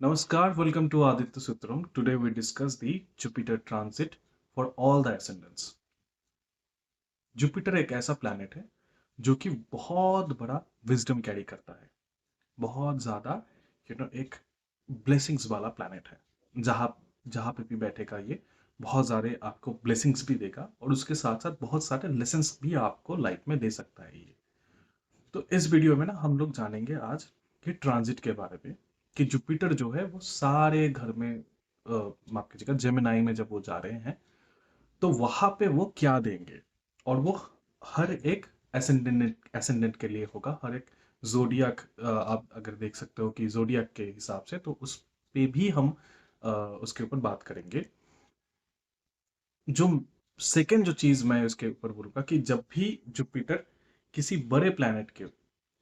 Namaskar, welcome to Aditya Sutram. Today we discuss the Jupiter transit for all the ascendants. Jupiter एक ऐसा planet है जो कि बहुत बड़ा विजडम कैरी करता है, बहुत ज्यादा एक ब्लेसिंग्स वाला प्लैनेट है। जहाँ जहाँ पे भी बैठेगा ये बहुत सारे आपको ब्लेसिंग्स भी देगा और उसके साथ साथ बहुत सारे लेसन्स भी आपको लाइफ में दे सकता है ये। तो इस वीडियो में ना हम लोग जानेंगे आज कि ट्रांजिट के बारे में, कि जुपिटर जो है वो सारे घर में माफ कीजिएगा जेमिनाई में जब वो जा रहे हैं तो वहां पे वो क्या देंगे। और वो हर एक एसेंडेंट के लिए होगा, हर एक जोडियक आप अगर देख सकते हो कि जोडियक के हिसाब से, तो उस पे भी हम उसके ऊपर बात करेंगे। जो सेकंड जो चीज मैं उसके ऊपर बोलूंगा कि जब भी जुपिटर किसी बड़े प्लैनेट के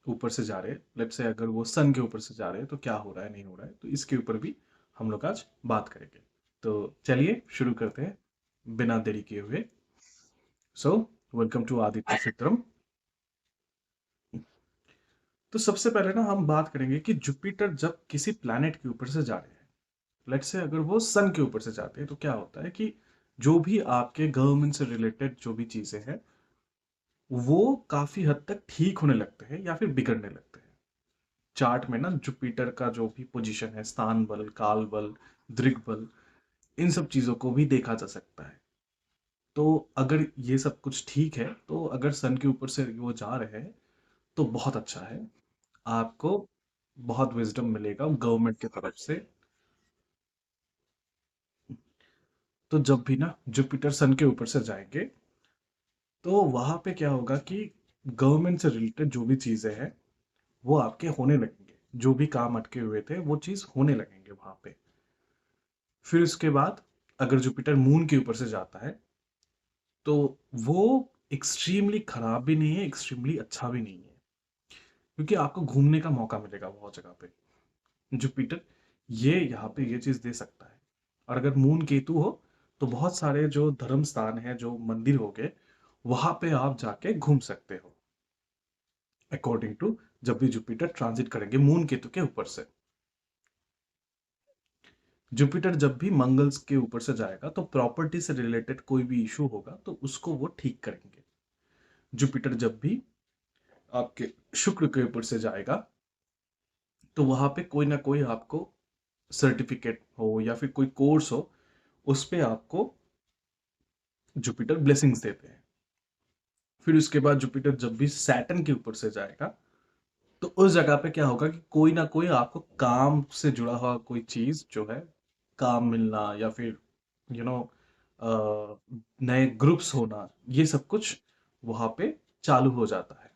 ऊपर से जा रहे हैं, लेट्स से अगर वो सन के ऊपर से जा रहे हैं, तो क्या हो रहा है नहीं हो रहा है, तो इसके ऊपर भी हम लोग आज बात करेंगे। तो चलिए शुरू करते हैं बिना देरी किए हुए। So welcome to Aditya Chitram. तो सबसे पहले ना हम बात करेंगे कि जुपिटर जब किसी प्लैनेट के ऊपर से जा रहे हैं, लेट्स से अगर वो सन के ऊपर से जाते हैं, तो क्या होता है कि जो भी आपके गवर्नमेंट से रिलेटेड जो भी चीजें हैं वो काफी हद तक ठीक होने लगते हैं या फिर बिगड़ने लगते हैं। चार्ट में ना जुपिटर का जो भी पोजीशन है, स्थान बल, काल बल, दृक बल, इन सब चीजों को भी देखा जा सकता है। तो अगर ये सब कुछ ठीक है, तो अगर सन के ऊपर से वो जा रहे हैं तो बहुत अच्छा है। आपको बहुत विजडम मिलेगा गवर्नमेंट की तरफ से। तो जब भी ना जुपिटर सन के ऊपर से जाएंगे, तो वहां पे क्या होगा कि गवर्नमेंट से रिलेटेड जो भी चीजें हैं वो आपके होने लगेंगे। जो भी काम अटके हुए थे वो चीज होने लगेंगे वहां पे। फिर उसके बाद अगर जुपिटर मून के ऊपर से जाता है, तो वो एक्सट्रीमली खराब भी नहीं है, एक्सट्रीमली अच्छा भी नहीं है, क्योंकि आपको घूमने का मौका मिलेगा बहुत जगह पे। जुपिटर ये यहाँ पे ये चीज दे सकता है। और अगर मून केतु हो, तो बहुत सारे जो धर्म स्थान है, जो मंदिर हो गए, वहां पे आप जाके घूम सकते हो अकॉर्डिंग टू जब भी जुपिटर ट्रांजिट करेंगे मून केतु के ऊपर से। जुपिटर जब भी मंगल के ऊपर से जाएगा, तो प्रॉपर्टी से रिलेटेड कोई भी इशू होगा तो उसको वो ठीक करेंगे। जुपिटर जब भी आपके शुक्र के ऊपर से जाएगा, तो वहां पे कोई ना कोई आपको सर्टिफिकेट हो या फिर कोई कोर्स हो, उस पे आपको जुपिटर ब्लेसिंग्स देते हैं। फिर उसके बाद जुपिटर जब भी सैटर्न के ऊपर से जाएगा, तो उस जगह पे क्या होगा कि कोई ना कोई आपको काम से जुड़ा हुआ कोई चीज जो है, काम मिलना या फिर यू नो नए ग्रुप्स होना, ये सब कुछ वहां पे चालू हो जाता है।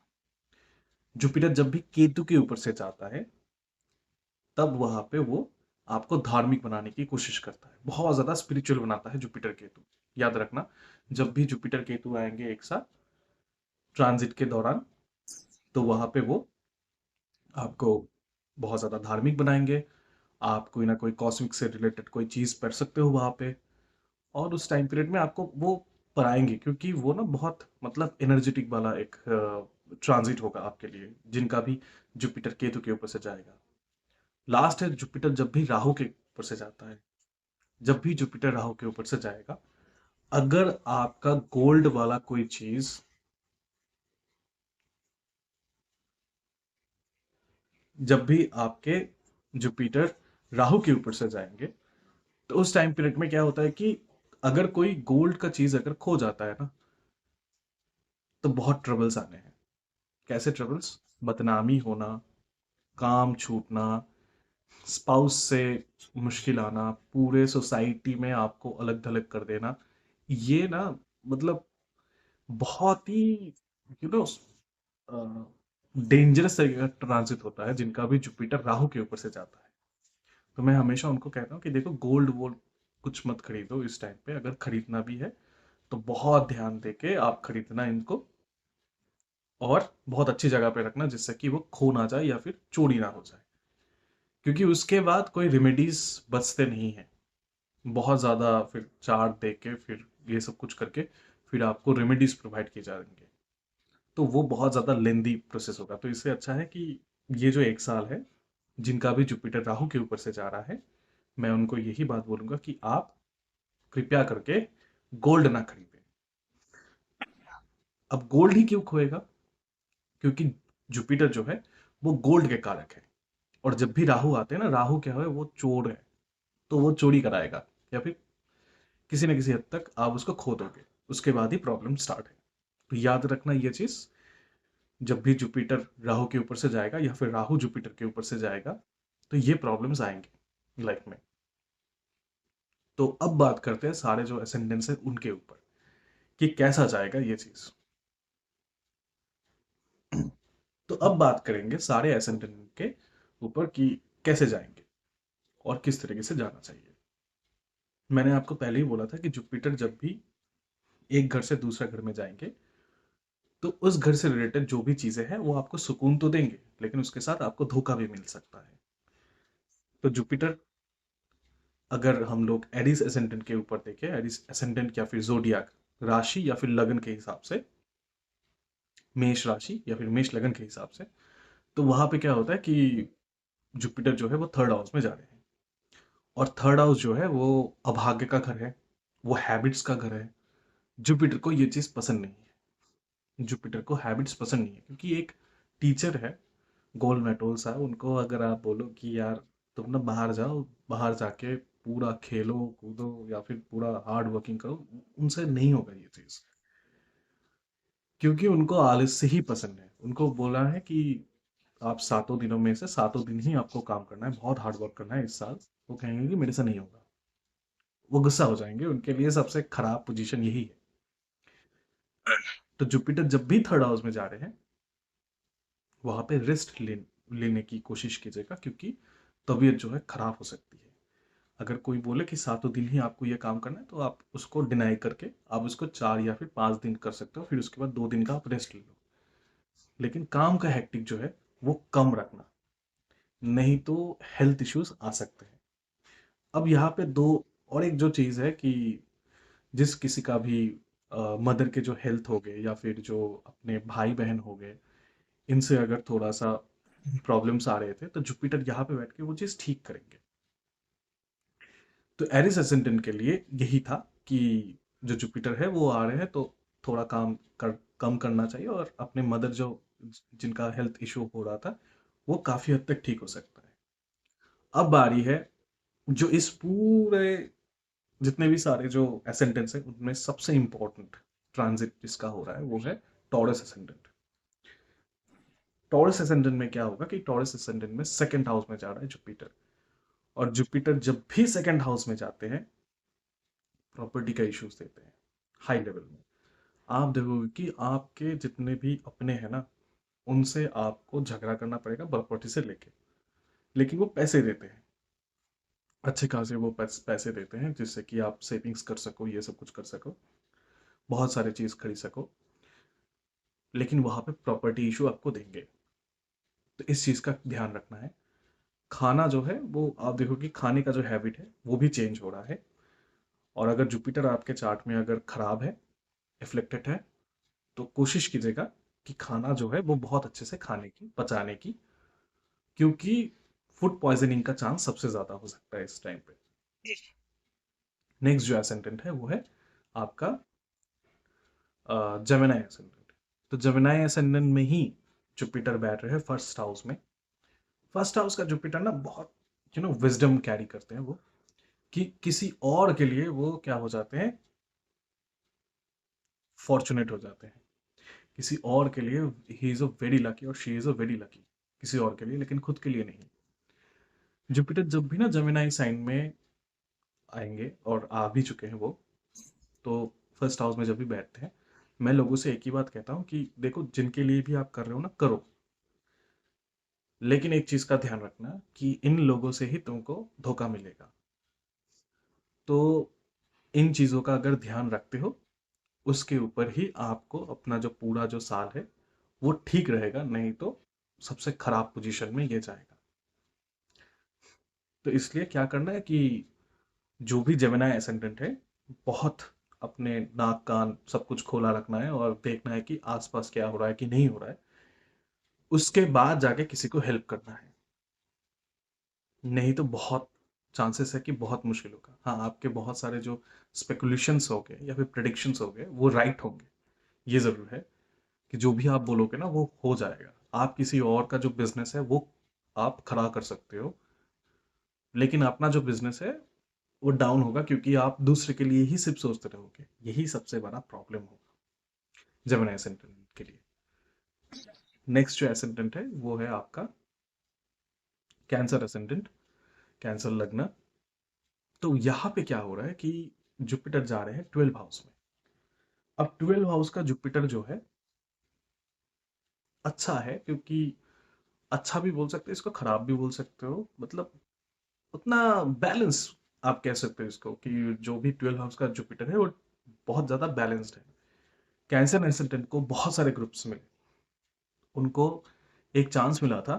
जुपिटर जब भी केतु के ऊपर से जाता है, तब वहां पे वो आपको धार्मिक बनाने की कोशिश करता है, बहुत ज्यादा स्पिरिचुअल बनाता है जुपिटर केतु। याद रखना, जब भी जुपिटर केतु आएंगे एक साथ ट्रांजिट के दौरान, तो वहां पे वो आपको बहुत ज्यादा धार्मिक बनाएंगे। आप कोई ना कोई कॉस्मिक से रिलेटेड कोई चीज पढ़ सकते हो वहां पे, और उस टाइम पीरियड में आपको वो पढ़ाएंगे, क्योंकि वो ना बहुत मतलब एनर्जेटिक वाला एक ट्रांजिट होगा आपके लिए, जिनका भी जुपिटर केतु के ऊपर से जाएगा। लास्ट है जुपिटर जब भी राहु के ऊपर से जाता है। जब भी जुपिटर राहु के ऊपर से जाएगा, अगर आपका गोल्ड वाला कोई चीज, जब भी आपके जुपिटर राहु के ऊपर से जाएंगे, तो उस टाइम पीरियड में क्या होता है कि अगर कोई गोल्ड का चीज अगर खो जाता है ना, तो बहुत ट्रबल्स आने हैं। कैसे ट्रबल्स? बदनामी होना, काम छूटना, स्पाउस से मुश्किल आना, पूरे सोसाइटी में आपको अलग थलग कर देना। ये ना मतलब बहुत ही यू नो डेंजरस तरीके का ट्रांजिट होता है जिनका भी जुपिटर राहु के ऊपर से जाता है। तो मैं हमेशा उनको कहता हूँ कि देखो, गोल्ड वोल्ड कुछ मत खरीदो इस टाइम पे। अगर खरीदना भी है तो बहुत ध्यान देके आप खरीदना इनको, और बहुत अच्छी जगह पे रखना जिससे कि वो खो ना जाए या फिर चोरी ना हो जाए, क्योंकि उसके बाद कोई रेमेडीज बचते नहीं है। बहुत ज्यादा फिर चार्ट दे के फिर ये सब कुछ करके फिर आपको रेमेडीज प्रोवाइड किए जाएंगे, तो वो बहुत ज्यादा लेंदी प्रोसेस होगा। तो इससे अच्छा है कि ये जो एक साल है, जिनका भी जुपिटर राहु के ऊपर से जा रहा है, मैं उनको यही बात बोलूंगा कि आप कृपया करके गोल्ड ना खरीदें। अब गोल्ड ही क्यों खोएगा? क्योंकि जुपिटर जो है वो गोल्ड के कारक है, और जब भी राहु आते हैं ना, राहु क्या है, वो चोर है, तो वो चोरी कराएगा, या फिर किसी न किसी हद तक आप उसको खो दोगे, उसके बाद ही प्रॉब्लम स्टार्ट है। तो याद रखना ये चीज, जब भी जुपिटर राहु के ऊपर से जाएगा या फिर राहु जुपिटर के ऊपर से जाएगा, तो ये प्रॉब्लम्स आएंगे लाइफ में। तो अब बात करते हैं सारे जो असेंडेंट्स है उनके ऊपर, कि कैसा जाएगा ये चीज। तो अब बात करेंगे सारे असेंडेंट के ऊपर कि कैसे जाएंगे और किस तरीके से जाना चाहिए। मैंने आपको पहले ही बोला था कि जुपिटर जब भी एक घर से दूसरे घर में जाएंगे, तो उस घर से रिलेटेड जो भी चीजें हैं वो आपको सुकून तो देंगे, लेकिन उसके साथ आपको धोखा भी मिल सकता है। तो जुपिटर, अगर हम लोग एरिस एसेंडेंट के ऊपर देखें, एरिस एसेंडेंट या फिर जोडियाक राशि या फिर लगन के हिसाब से, मेष राशि या फिर मेष लगन के हिसाब से, तो वहां पे क्या होता है कि जुपिटर जो है वो थर्ड हाउस में जा रहे हैं, और थर्ड हाउस जो है वो अभाग्य का घर है, वो हैबिट्स का घर है। जुपिटर को ये चीज पसंद नहीं है, जुपिटर को हैबिट्स पसंद नहीं है, क्योंकि एक टीचर है, गोल मेटोल सा, उनको अगर आप बोलो कि यार तुम ना बाहर जाओ, बाहर जाके पूरा खेलो कूदो या फिर पूरा हार्ड वर्किंग करो, उनसे नहीं होगा ये चीज, क्योंकि उनको आलस्य ही पसंद है। उनको बोला है कि आप 7 दिनों में से 7 दिन ही आपको काम करना है, बहुत हार्ड वर्क करना है इस साल। वो कहेंगे कि मेरे से नहीं होगा, वो गुस्सा हो जाएंगे। उनके लिए सबसे खराब पोजीशन यही है। तो जुपिटर जब भी थर्ड हाउस में जा रहे हैं, वहां पे लेने की कोशिश कीजिएगा, क्योंकि तबीयत जो है खराब हो सकती है। अगर कोई बोले कि 7 दिन ही आपको ये काम करना है, तो आप उसको डिनाई करके आप उसको 4 या फिर 5 दिन कर सकते हो, फिर उसके बाद 2 दिन का आप रेस्ट ले लो। लेकिन काम का हेक्टिक जो है वो कम रखना, नहीं तो हेल्थ इश्यूज आ सकते हैं। अब यहाँ पे दो और एक जो चीज है कि जिस किसी का भी मदर के जो हेल्थ हो गए या फिर जो अपने भाई बहन हो गए, इनसे अगर थोड़ा सा प्रॉब्लम्स आ रहे थे, तो जुपिटर यहाँ पे बैठ के वो चीज ठीक करेंगे। तो एरिस एसेंडेंट के लिए यही था कि जो जुपिटर है वो आ रहे हैं, तो थोड़ा कम करना चाहिए, और अपने मदर जो जिनका हेल्थ इशू हो रहा था, वो काफी हद तक ठीक हो सकता है। अब बारी है जो इस पूरे जितने भी सारे जो एसेंडेंट्स हैं उनमें सबसे इंपॉर्टेंट ट्रांजिट जिसका हो रहा है वो है टॉरस एसेंडेंट। टॉरस एसेंडेंट में क्या होगा कि टॉरस एसेंडेंट में सेकंड हाउस में जा रहा है जुपिटर, और जुपिटर जब भी सेकंड हाउस में जाते हैं, प्रॉपर्टी का इश्यूज देते हैं हाई लेवल में। आप देखोगे कि आपके जितने भी अपने हैं ना, उनसे आपको झगड़ा करना पड़ेगा प्रॉपर्टी से लेके, लेकिन वो पैसे देते हैं, अच्छे खासे वो पैसे देते हैं, जिससे कि आप सेविंग्स कर सको, ये सब कुछ कर सको, बहुत सारे चीज खरीद सको, लेकिन वहां पे प्रॉपर्टी इशू आपको देंगे। तो इस चीज का ध्यान रखना है। खाना जो है वो आप देखो कि खाने का जो हैबिट है वो भी चेंज हो रहा है, और अगर जुपिटर आपके चार्ट में अगर खराब है, इफ्लेक्टेड है, तो कोशिश कीजिएगा कि खाना जो है वो बहुत अच्छे से खाने की, पचाने की, क्योंकि फूड पॉइजनिंग का चांस सबसे ज्यादा हो सकता है इस टाइम पे। नेक्स्ट जो एसेंडेंट है वो है आपका जेमिनाई एसेंडेंट। तो जेमिनाई एसेंडेंट में ही जुपिटर बैठ रहे हैं फर्स्ट हाउस में। फर्स्ट हाउस का जुपिटर ना बहुत विजडम कैरी करते हैं वो, कि किसी और के लिए वो क्या हो जाते हैं, फॉर्चुनेट हो जाते हैं। किसी और के लिए he is a very lucky और she is a very lucky, किसी और के लिए, लेकिन खुद के लिए नहीं। जुपिटर जब भी ना जेमिनाई साइन में आएंगे, और आ भी चुके हैं वो, तो फर्स्ट हाउस में जब भी बैठते हैं, मैं लोगों से एक ही बात कहता हूँ कि देखो, जिनके लिए भी आप कर रहे हो ना, करो, लेकिन एक चीज का ध्यान रखना कि इन लोगों से ही तुमको धोखा मिलेगा। तो इन चीजों का अगर ध्यान रखते हो, उसके ऊपर ही आपको अपना जो पूरा जो साल है वो ठीक रहेगा, नहीं तो सबसे खराब पोजीशन में ये जाएगा। तो इसलिए क्या करना है कि जो भी जेमिनाई एसेंडेंट है, बहुत अपने नाक कान सब कुछ खोला रखना है, और देखना है कि आसपास क्या हो रहा है कि नहीं हो रहा है, उसके बाद जाके किसी को हेल्प करना है। नहीं तो बहुत चांसेस है कि बहुत मुश्किल होगा। हाँ, आपके बहुत सारे जो स्पेकुलेशंस हो गए या फिर प्रेडिक्शंस हो गए वो राइट होंगे। ये ज़रूर है कि जो भी आप बोलोगे ना वो हो जाएगा। आप किसी और का जो बिज़नेस है वो आप खड़ा कर सकते हो, लेकिन अपना जो बिज़नेस है वो डाउन होगा क्योंकि आप दूसरे के लिए ही सिर्फ़ सोचते रहोगे। यही सबसे बड़ा प्रॉब्लम होगा जेमिनी असेंडेंट के लिए। नेक्स्ट जो असेंडेंट है वो है आपका कैंसर असेंडेंट, कैंसर लग्न। तो यहाँ पे क्या हो रहा है कि जुपिटर जा रहे हैं 12 हाउस में। अब 12 हाउस का जुपिटर जो है अच्छा है, क्योंकि अच्छा भी बोल सकते हो इसको, खराब भी बोल सकते हो, मतलब उतना बैलेंस आप कह सकते हो इसको कि जो भी 12 हाउस का जुपिटर है वो बहुत ज्यादा बैलेंस्ड है। कैंसर एसेंडेंट को बहुत सारे ग्रुप्स मिले, उनको एक चांस मिला था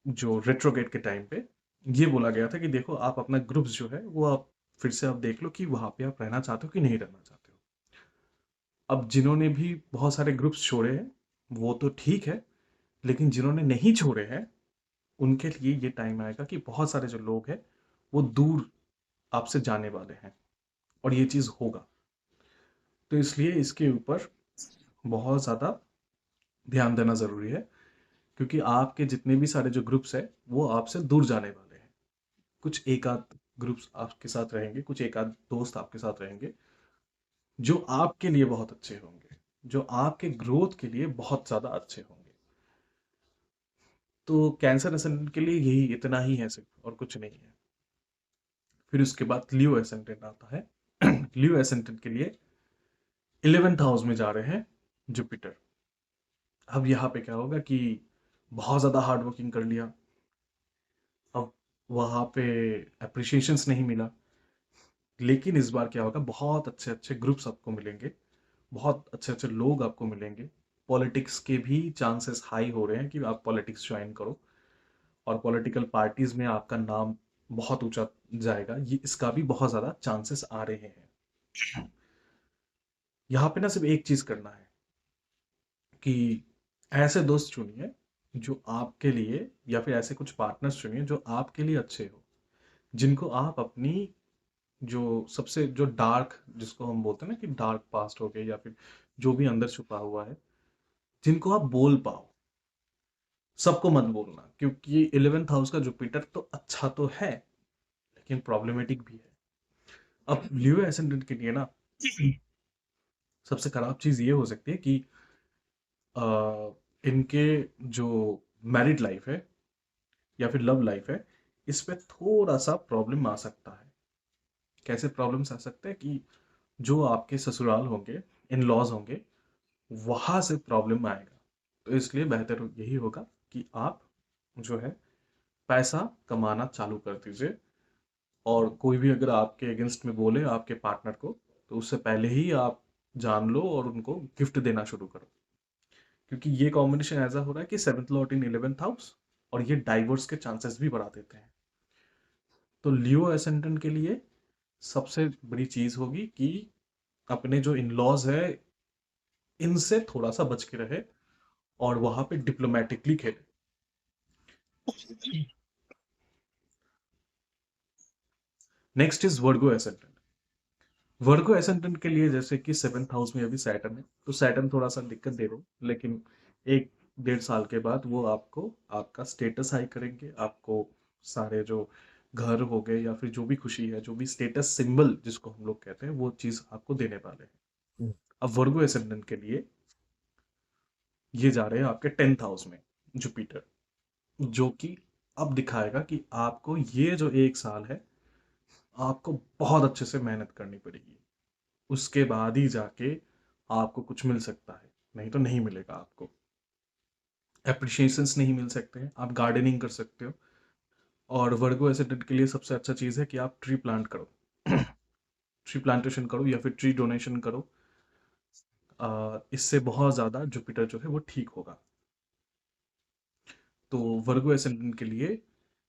जो रेट्रोगेट के टाइम पे ये बोला गया था कि देखो आप अपना ग्रुप्स जो है वो आप फिर से आप देख लो कि वहां पे आप रहना चाहते हो कि नहीं रहना चाहते हो। अब जिन्होंने भी बहुत सारे ग्रुप्स छोड़े हैं वो तो ठीक है, लेकिन जिन्होंने नहीं छोड़े हैं उनके लिए ये टाइम आएगा कि बहुत सारे जो लोग हैं वो दूर आपसे जाने वाले हैं, और ये चीज होगा। तो इसलिए इसके ऊपर बहुत ज्यादा ध्यान देना जरूरी है, क्योंकि आपके जितने भी सारे जो ग्रुप्स हैं वो आपसे दूर जाने वाले हैं। कुछ एक आध ग्रुप्स आपके साथ रहेंगे, कुछ एक आध दोस्त आपके साथ रहेंगे जो आपके लिए बहुत अच्छे होंगे, जो आपके ग्रोथ के लिए बहुत ज्यादा अच्छे होंगे। तो कैंसर एसेंडेंट के लिए यही इतना ही है सिर्फ, और कुछ नहीं है। फिर उसके बाद लियो एसेंडेंट आता है। लियो एसेंडेंट के लिए 11th हाउस में जा रहे हैं जुपिटर। अब यहाँ पे क्या होगा कि बहुत ज्यादा हार्ड वर्किंग कर लिया, अब वहां पे अप्रिशिएशंस नहीं मिला, लेकिन इस बार क्या होगा, बहुत अच्छे अच्छे ग्रुप्स आपको मिलेंगे, बहुत अच्छे अच्छे लोग आपको मिलेंगे। पॉलिटिक्स के भी चांसेस हाई हो रहे हैं कि आप पॉलिटिक्स ज्वाइन करो, और पॉलिटिकल पार्टीज में आपका नाम बहुत ऊंचा जाएगा, ये इसका भी बहुत ज्यादा चांसेस आ रहे हैं। यहाँ पे ना सिर्फ एक चीज करना है कि ऐसे दोस्त चुनिए जो आपके लिए, या फिर ऐसे कुछ पार्टनर्स चुनिए जो आपके लिए अच्छे हो, जिनको आप अपनी जो सबसे जो डार्क, जिसको हम बोलते हैं ना कि डार्क पास्ट हो गए या फिर जो भी अंदर छुपा हुआ है, जिनको आप बोल पाओ। सबको मत बोलना, क्योंकि 11th हाउस का जुपिटर तो अच्छा तो है लेकिन प्रॉब्लमेटिक भी है। अब लियो एसेंडेंट के लिए ना सबसे खराब चीज ये हो सकती है कि अ, इनके जो मैरिड लाइफ है या फिर लव लाइफ है, इस पे थोड़ा सा प्रॉब्लम आ सकता है। कैसे प्रॉब्लम्स आ सकते हैं कि जो आपके ससुराल होंगे, इन लॉज होंगे, वहां से प्रॉब्लम आएगा। तो इसलिए बेहतर यही होगा कि आप जो है पैसा कमाना चालू कर दीजिए, और कोई भी अगर आपके अगेंस्ट में बोले आपके पार्टनर को, तो उससे पहले ही आप जान लो और उनको गिफ्ट देना शुरू करो, क्योंकि ये कॉम्बिनेशन ऐसा हो रहा है कि 7th लॉर्ड इन 11th हाउस, और ये डाइवोर्स के चांसेस भी बढ़ा देते हैं। तो लियो असेंडेंट के लिए सबसे बड़ी चीज होगी कि अपने जो इन लॉज है इनसे थोड़ा सा बच के रहे, और वहां पे डिप्लोमेटिकली खेले। Next is Virgo ascendant. Virgo ascendant के लिए जैसे कि 7th हाउस में अभी सैटर्न है, तो सैटर्न थोड़ा सा दिक्कत दे रहा हूँ, लेकिन 1 1.5 साल के बाद वो आपको आपका स्टेटस हाई करेंगे, आपको सारे जो घर हो गए या फिर जो भी खुशी है, जो भी स्टेटस सिंबल जिसको हम लोग कहते हैं, वो चीज आपको देने वाले हैं। अब वर्गो एसेंडेंट के लिए ये जा रहे हैं आपके 10th हाउस में जुपिटर, जो कि अब दिखाएगा कि आपको ये जो 1 साल है आपको बहुत अच्छे से मेहनत करनी पड़ेगी, उसके बाद ही जाके आपको कुछ मिल सकता है, नहीं तो नहीं मिलेगा आपको। एप्रिशिएशंस नहीं मिल सकते हैं, आप गार्डनिंग कर सकते हो। और वर्गो एसेटेंट के लिए सबसे अच्छा चीज़ है कि आप ट्री प्लांट करो। ट्री प्लांटेशन करो या फिर ट्री डोनेशन करो। इससे बहुत ज़्यादा जुपिटर जो है वो ठीक होगा। तो वर्गो एसेंडेंट के लिए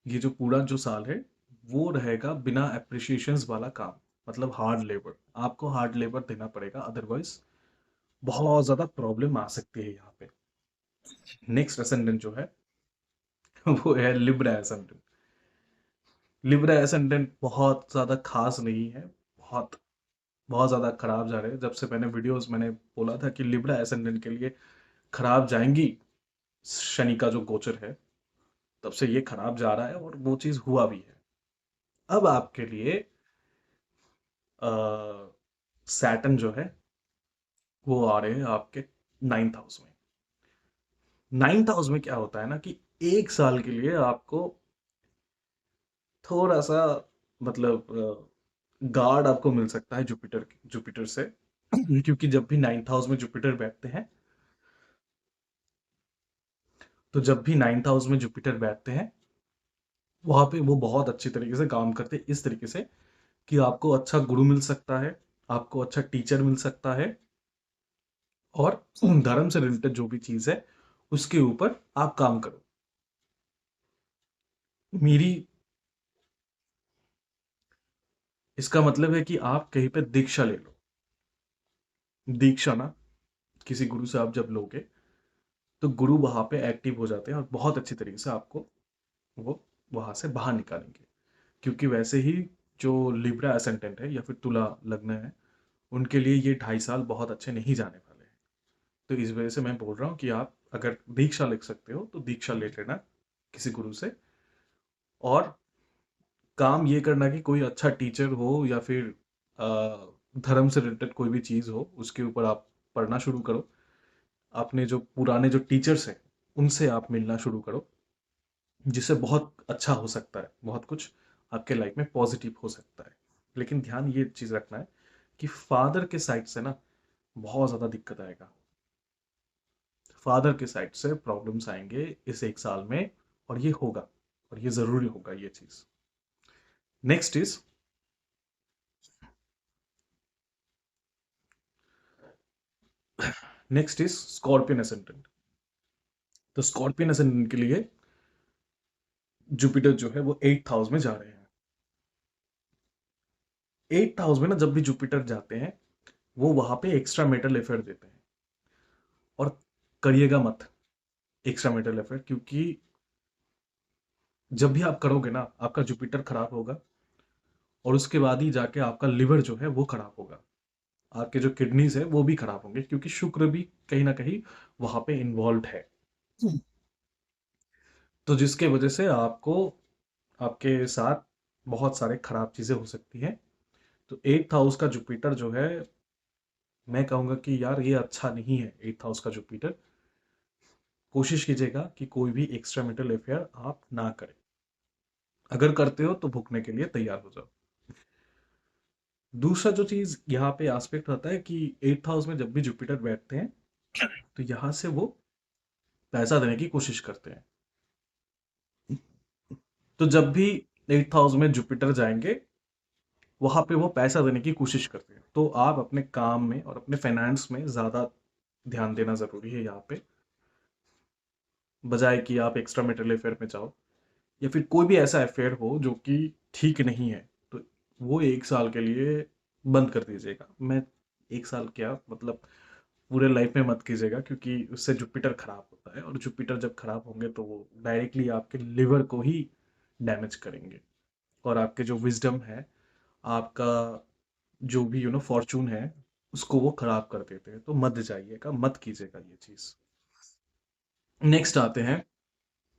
ये जो पूरा जो साल है वो रहेगा बिना एप्रिशिएशंस वाला काम, मतलब हार्ड लेबर। आपको हार्ड लेबर देना पड़ेगा, अदरवाइज बहुत ज़्यादा प्रॉब्लम आ सकती है यहाँ पे। नेक्स्ट एसेंडेंट जो है वो है लिब्रा एसेंडेंट। लिब्रा एसेंडेंट बहुत ज़्यादा खास नहीं है, बहुत बहुत ज़्यादा खराब जा रहे हैं। जब से मैंने बोला था कि लिब्रा एसेंडेंट के लिए खराब जाएंगी शनि का जो गोचर है, तब से ये खराब जा रहा है और वो चीज़ हुआ भी है। अब आपके लिए सैटर्न जो है वो आ रहे हैं आपके 9th हाउस में। 9th हाउस में क्या होता है ना कि 1 साल के लिए आपको थोड़ा सा मतलब गार्ड आपको मिल सकता है जुपिटर से। क्योंकि जब भी 9th हाउस में जुपिटर बैठते हैं, तो जब भी 9th हाउस में जुपिटर बैठते हैं, वहां पे वो बहुत अच्छी तरीके से काम करते हैं, इस तरीके से कि आपको अच्छा गुरु मिल सकता है, आपको अच्छा टीचर मिल सकता है, और धर्म से रिलेटेड जो भी चीज है उसके ऊपर आप काम करो। मेरी इसका मतलब है कि आप कहीं पे दीक्षा ले लो। दीक्षा ना, किसी गुरु से आप जब लोगे तो गुरु वहां पे एक्टिव हो जाते हैं और बहुत अच्छी तरीके से आपको वो वहां से बाहर निकालेंगे। क्योंकि वैसे ही जो लिब्रा एसेंडेंट है या फिर तुला लग्न है, उनके लिए ये 2.5 साल बहुत अच्छे नहीं जाने वाले हैं। तो इस वजह से मैं बोल रहा हूँ कि आप अगर दीक्षा ले सकते हो तो दीक्षा ले लेना किसी गुरु से। और काम ये करना कि कोई अच्छा टीचर हो या फिर अ, धर्म से रिलेटेड कोई भी चीज़ हो उसके ऊपर आप पढ़ना शुरू करो। अपने जो पुराने जो टीचर्स हैं उनसे आप मिलना शुरू करो, जिससे बहुत अच्छा हो सकता है, बहुत कुछ आपके लाइफ में पॉजिटिव हो सकता है। लेकिन ध्यान ये चीज़ रखना है कि फादर के साइड से ना बहुत ज़्यादा दिक्कत आएगा। फादर के साइड से प्रॉब्लम्स आएंगे इस 1 साल में, और ये होगा, और ये ज़रूरी होगा ये चीज़। Next is next is scorpion ascendant. तो स्कॉर्पियन असेंडेंट के लिए जुपिटर जो है वो 8th हाउस में जा रहे हैं। 8th हाउस में ना जब भी जुपिटर जाते हैं, वो वहां पे एक्स्ट्रा मेटल अफेयर देते हैं। और करिएगा मत एक्स्ट्रा मेटल अफेयर, क्योंकि जब भी आप करोगे ना आपका जुपिटर खराब होगा, और उसके बाद ही जाके आपका लिवर जो है वो खराब होगा। आपके जो किडनीज है वो भी खराब होंगे, क्योंकि शुक्र भी कहीं ना कहीं वहां पे इन्वॉल्व है। तो जिसके वजह से आपको आपके साथ बहुत सारे खराब चीजें हो सकती हैं। तो 8th हाउस का जुपिटर जो है, मैं कहूंगा कि यार ये अच्छा नहीं है। 8th हाउस का जुपिटर, कोशिश कीजिएगा कि कोई भी एक्स्ट्रा मेटल अफेयर आप ना करें। अगर करते हो तो भुगतने के लिए तैयार हो जाओ। दूसरा जो चीज यहाँ पे एस्पेक्ट रहता है कि 8th हाउस में जब भी जुपिटर बैठते हैं, तो यहाँ से वो पैसा देने की कोशिश करते हैं। तो जब भी 8th हाउस में जुपिटर जाएंगे, वहां पे वो पैसा देने की कोशिश करते हैं। तो आप अपने काम में और अपने फाइनेंस में ज्यादा ध्यान देना जरूरी है यहाँ पे, बजाय कि आप एक्स्ट्रा मेटल अफेयर में जाओ, या फिर कोई भी ऐसा अफेयर हो जो कि ठीक नहीं है। तो वो 1 साल के लिए बंद कर दीजिएगा। मैं 1 साल क्या मतलब पूरे लाइफ में मत कीजिएगा, क्योंकि उससे जुपिटर खराब होता है, और जुपिटर जब खराब होंगे तो वो डायरेक्टली आपके लिवर को ही डैमेज करेंगे। और आपके जो विजडम है, आपका जो भी फॉर्चून है, उसको वो खराब कर देते हैं। तो मत जाइएगा, मत कीजिएगा ये चीज। नेक्स्ट आते हैं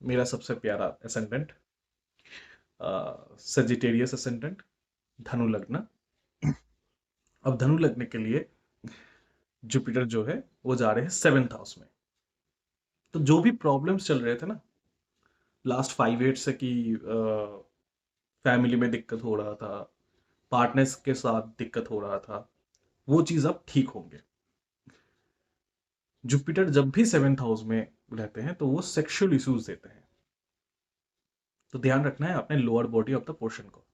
मेरा सबसे प्यारा असेंडेंट, सजिटेरियस असेंडेंट, धनु लग्न। अब धनु लग्न के लिए जुपिटर जो है वो जा रहे हैं 7th हाउस में। तो जो भी प्रॉब्लम्स चल रहे थे ना लास्ट 5 ईयर से, कि फैमिली में दिक्कत हो रहा था, पार्टनर्स के साथ दिक्कत हो रहा था, वो चीज अब ठीक होंगे। जुपिटर जब भी 7th हाउस में रहते हैं तो वो सेक्सुअल इश्यूज देते हैं। तो ध्यान रखना है अपने lower body of the portion को,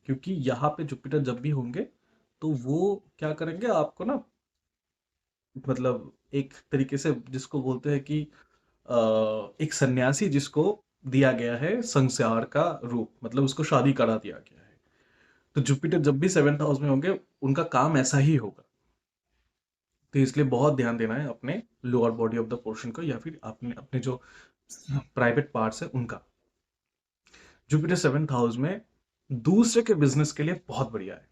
क्योंकि यहाँ पे जुपिटर जब भी होंगे तो वो क्या करेंगे आपको ना, मतलब एक तरीके से जिसको बोलते हैं कि एक सन्यासी जिसको दिया गया है संसार का रूप, मतलब उसको शादी करा दिया गया है। तो जुपिटर जब भी 7th हाउस में होंगे उनका काम ऐसा ही होगा। तो इसलिए बहुत ध्यान देना है अपने lower body of the portion को, या फिर अपने अपने जो प्राइवेट पार्ट्स है उनका। जुपिटर 7th हाउस में दूसरे के बिजनेस के लिए बहुत बढ़िया है।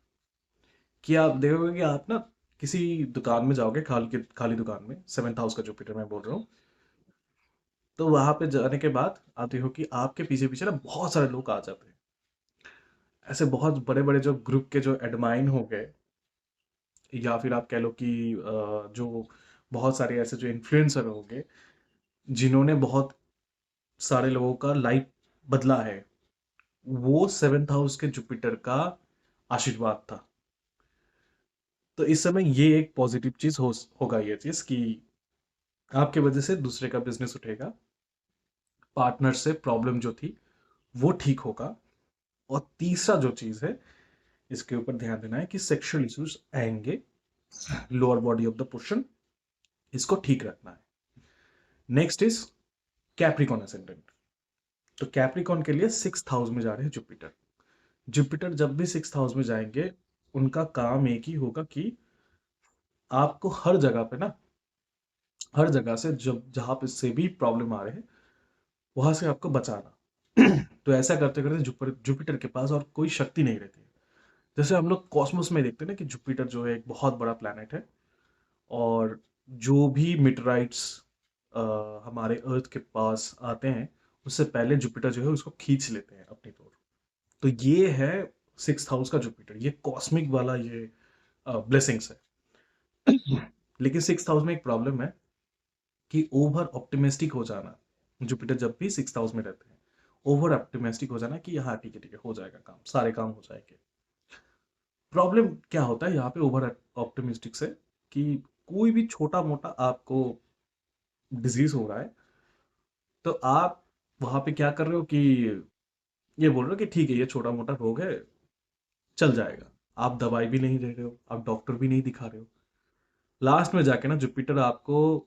कि आप देखोगे कि आप ना किसी दुकान में जाओगे, खाली खाली दुकान में, 7th हाउस का जुपिटर मैं बोल रहा हूँ, तो वहां पे जाने के बाद आप देखो कि आपके पीछे पीछे ना बहुत सारे लोग आ जाते हैं। ऐसे बहुत बड़े बड़े जो ग्रुप के जो एडमाइन हो गए, या फिर आप कह लो कि जो बहुत सारे ऐसे जो इन्फ्लुएंसर हो गए जिन्होंने बहुत सारे लोगों का लाइफ बदला है, वो 7th हाउस के जुपिटर का आशीर्वाद था। तो इस समय ये एक पॉजिटिव चीज होगा, ये चीज कि आपके वजह से दूसरे का बिजनेस उठेगा, पार्टनर से प्रॉब्लम जो थी वो ठीक होगा। और तीसरा जो चीज है इसके ऊपर ध्यान देना है कि सेक्सुअल इश्यूज आएंगे, lower body of the person, इसको ठीक रखना है। Next is Capricorn ascendant. तो कैप्रिकॉन के लिए 6th हाउस में जा रहे हैं जुपिटर। जुपिटर जब भी 6th हाउस में जाएंगे, उनका काम एक ही होगा कि आपको हर जगह पे ना, हर जगह से जब जहां पे से भी प्रॉब्लम आ रहे हैं वहां से आपको बचाना। तो ऐसा करते करते जुपिटर जुपिटर के पास और कोई शक्ति नहीं रहती। जैसे हम लोग कॉस्मोस में देखते हैं ना कि जुपिटर जो है एक बहुत बड़ा प्लैनेट है, और जो भी मिटराइट्स हमारे अर्थ के पास आते हैं उससे पहले जुपिटर जो है उसको खींच लेते हैं अपनी ओर। तो ये है 6th हाउस का जुपिटर, ये कॉस्मिक वाला ये ब्लेसिंग्स है। लेकिन 6th हाउस में एक प्रॉब्लम है कि ओवर ऑप्टिमिस्टिक हो जाना। जुपिटर जब भी 6th हाउस में रहते हैं, ओवर ऑप्टिमिस्टिक हो जाना कि हाँ ठीक है हो जाएगा काम, सारे काम हो जाएंगे। प्रॉब्लम क्या होता है यहाँ पे ओवर ऑप्टिमिस्टिक से, कि कोई भी छोटा मोटा आपको डिजीज हो रहा है, तो आप वहां पे क्या कर रहे हो कि ये बोल रहे हो कि ठीक है ये छोटा मोटा रोग है, चल जाएगा। आप दवाई भी नहीं दे रहे हो, आप डॉक्टर भी नहीं दिखा रहे हो। लास्ट में जाके ना जुपिटर आपको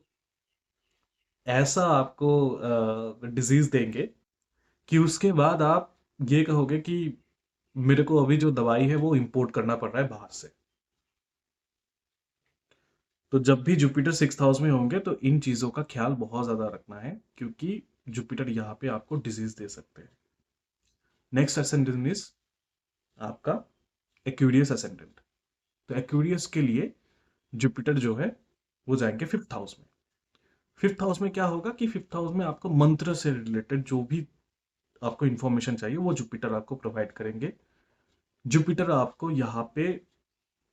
ऐसा आपको डिजीज देंगे कि उसके बाद आप ये कहोगे कि मेरे को अभी जो दवाई है वो इंपोर्ट करना पड़ रहा है बाहर से। तो जब भी जुपिटर 6th हाउस में होंगे तो इन चीजों का ख्याल बहुत ज्यादा रखना है, क्योंकि जुपिटर यहाँ पे आपको डिजीज दे सकते हैं। नेक्स्ट असेंडेंट इज आपका एक्यूरियस असेंडेंट। तो एक्यूरियस के लिए जुपिटर जो है वो जाएंगे 5th हाउस में। 5th हाउस में क्या होगा कि 5th हाउस में आपको मंत्र से रिलेटेड जो भी आपको इंफॉर्मेशन चाहिए वो जुपिटर आपको प्रोवाइड करेंगे। जुपिटर आपको यहाँ पे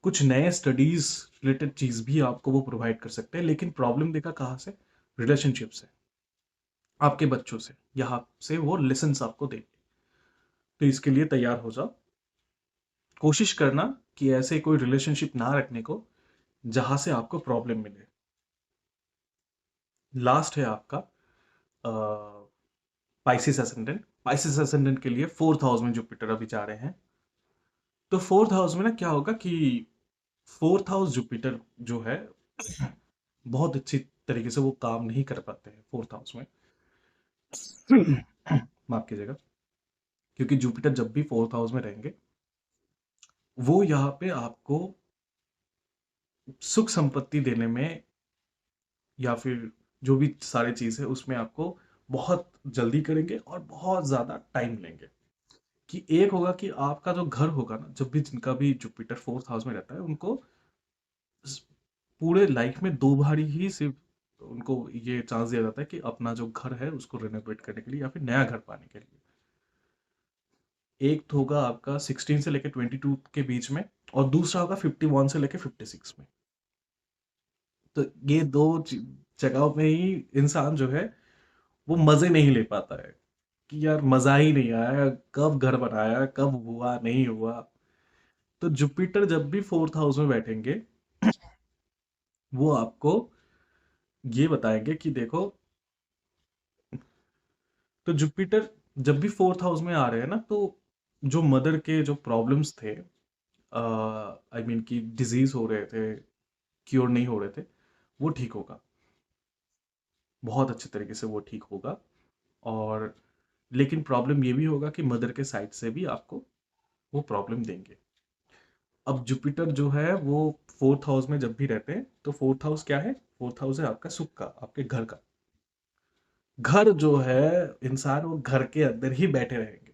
कुछ नए स्टडीज रिलेटेड चीज भी आपको वो प्रोवाइड कर सकते हैं, लेकिन प्रॉब्लम देखा कहाँ से, रिलेशनशिप से, आपके बच्चों से, यहाँ से वो लेसन आपको देंगे। तो इसके लिए तैयार हो जाओ। कोशिश करना कि ऐसे कोई रिलेशनशिप ना रखने को जहां से आपको प्रॉब्लम मिले। लास्ट है आपका पाइसिस असेंडेंट। पाइसिस असेंडेंट के लिए 4th हाउस में जुपिटर अभी जा रहे हैं। तो 4th हाउस में ना क्या होगा कि 4th हाउस जुपिटर जो है बहुत अच्छी तरीके से वो काम नहीं कर पाते हैं 4th हाउस में। माफ कीजिएगा। क्योंकि जुपिटर जब भी 4th हाउस में रहेंगे, वो यहाँ पे आपको सुख संपत्ति देने में, या फिर जो भी सारी चीज है उसमें आपको बहुत जल्दी करेंगे और बहुत ज्यादा टाइम लेंगे। कि एक होगा कि आपका जो घर होगा ना, जब भी जिनका भी जुपिटर 4th हाउस में रहता है उनको पूरे लाइफ में 2 बार ही सिर्फ उनको ये चांस दिया जाता है कि अपना जो घर है उसको रेनोवेट करने के लिए या फिर नया घर पाने के लिए। एक तो होगा आपका 16 से लेकर 22 के बीच में, और दूसरा होगा 51 से लेकर 56 में। तो ये दो जगहों में ही इंसान जो है वो मजे नहीं ले पाता है, कि यार मजा ही नहीं आया, कब घर बनाया, कब हुआ नहीं हुआ। तो जुपिटर जब भी 4th हाउस में बैठेंगे, वो आपको ये बताएंगे कि देखो, तो जुपिटर जब भी 4th हाउस में आ रहे हैं ना, तो जो मदर के जो प्रॉब्लम्स थे, आई मीन कि डिजीज हो रहे थे, क्योर नहीं हो रहे थे, वो ठीक होगा। बहुत अच्छे तरीके से वो ठीक होगा। और लेकिन प्रॉब्लम ये भी होगा कि मदर के साइड से भी आपको वो प्रॉब्लम देंगे। अब जुपिटर जो है वो 4th हाउस में जब भी रहते हैं, तो 4th हाउस क्या है, 4th हाउस है आपका सुख का, आपके घर का। घर जो है, इंसान वो घर के अंदर ही बैठे रहेंगे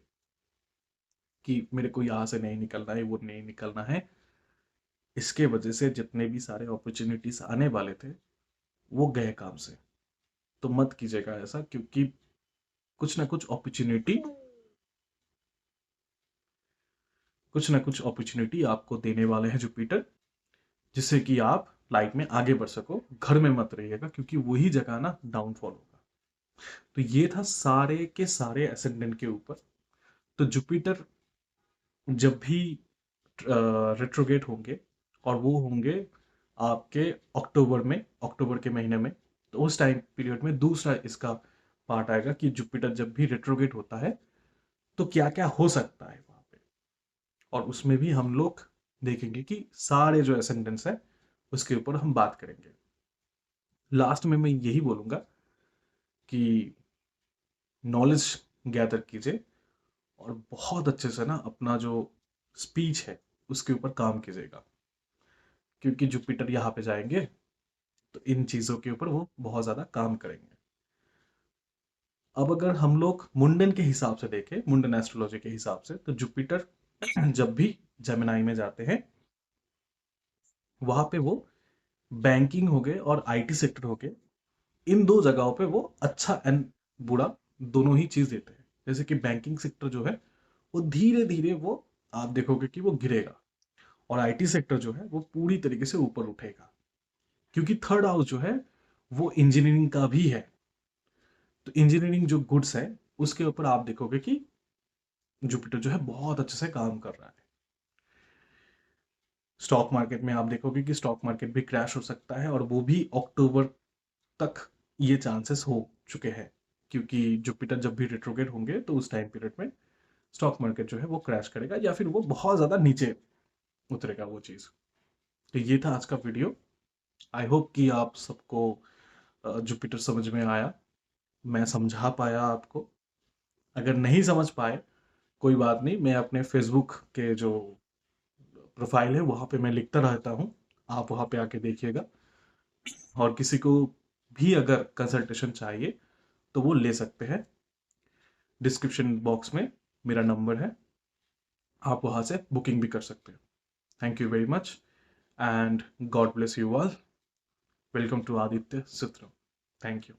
कि मेरे को यहाँ से नहीं निकलना है, वो नहीं निकलना है। इसके वजह से जितने भी सारे अपॉर्चुनिटीज आने वाले थे वो गए काम से। तो मत कीजिएगा ऐसा, क्योंकि कुछ ना कुछ अपॉर्चुनिटी कुछ ना कुछ अपॉर्चुनिटी आपको देने वाले हैं जुपिटर, जिससे कि आप लाइफ में आगे बढ़ सको। घर में मत रहिएगा, क्योंकि वही जगह ना डाउनफॉल होगा। तो ये था सारे के सारे एसेंडेंट के ऊपर। तो जुपिटर जब भी रेट्रोगेट होंगे, और वो होंगे आपके अक्टूबर के महीने में, तो उस टाइम पीरियड में दूसरा इसका पार्ट आएगा कि जुपिटर जब भी रेट्रोगेट होता है तो क्या क्या हो सकता है वहां पे। और उसमें भी हम लोग देखेंगे कि सारे जो एसेंडेंट्स है उसके ऊपर हम बात करेंगे। लास्ट में मैं यही बोलूंगा कि नॉलेज गैदर कीजिए, और बहुत अच्छे से ना अपना जो स्पीच है उसके ऊपर काम कीजिएगा, क्योंकि जुपिटर यहाँ पे जाएंगे तो इन चीजों के ऊपर वो बहुत ज्यादा काम करेंगे। अब अगर हम लोग मुंडन के हिसाब से देखें, मुंडन एस्ट्रोलॉजी के हिसाब से, तो जुपिटर जब भी जेमिनाई में जाते हैं, वहां पे वो बैंकिंग हो गए और आईटी सेक्टर हो गए, इन दो जगहों पे वो अच्छा एंड बुरा दोनों ही चीज देते हैं। जैसे कि बैंकिंग सेक्टर जो है वो धीरे धीरे वो आप देखोगे कि वो गिरेगा, और आईटी सेक्टर जो है वो पूरी तरीके से ऊपर उठेगा, क्योंकि थर्ड हाउस जो है वो इंजीनियरिंग का भी है। तो इंजीनियरिंग जो गुड्स है उसके ऊपर आप देखोगे कि जुपिटर जो है बहुत अच्छे से काम कर रहा है। स्टॉक मार्केट में आप देखोगे कि स्टॉक मार्केट भी क्रैश हो सकता है, और वो भी अक्टूबर तक ये चांसेस हो चुके हैं, क्योंकि जुपिटर जब भी रिट्रोगेट होंगे तो उस टाइम पीरियड में स्टॉक मार्केट जो है वो क्रैश करेगा, या फिर वो बहुत ज्यादा नीचे उतरेगा वो चीज। तो ये था आज का वीडियो। आई होप कि आप सबको जुपिटर समझ में आया, मैं समझा पाया आपको। अगर नहीं समझ पाए, कोई बात नहीं, मैं अपने फेसबुक के जो प्रोफाइल है वहां पे मैं लिखता रहता हूँ, आप वहां पे आके देखिएगा। और किसी को भी अगर कंसल्टेशन चाहिए तो वो ले सकते हैं। डिस्क्रिप्शन बॉक्स में मेरा नंबर है, आप वहां से बुकिंग भी कर सकते हैं। Thank you very much, and god bless you all. Welcome to Aditya Sutram. Thank you.